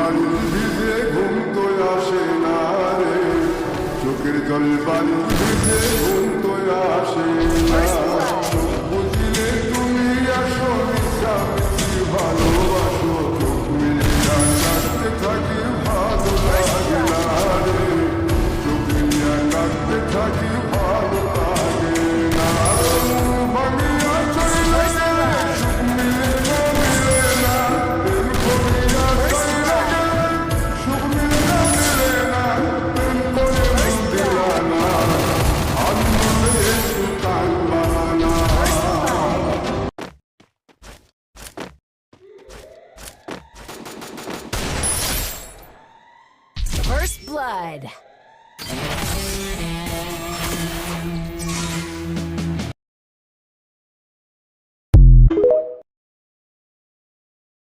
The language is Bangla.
পানি ভিজে ঘুম তো আসে না রে, চোখের জল পানি ভিজে ঘুম তো আসে না। চোখ বুঝিলে তুমি আসো, মিশামিশি ভালোবাসো, চোখ মিলিয়া কাঁদতে থাকি ভালো লাগে না রে, চোখ মিলিয়া কাঁদতে থাকি ভালো লাগে না। ভাঙিয়া চলে গেলে সুখ মিলে না, মিলে না, প্রেম করিয়া চলে গেলে সুখ মিলে না, মিলে না, প্রেম করে মন দিলা না, আনন্দে সুতান বানানা। First blood.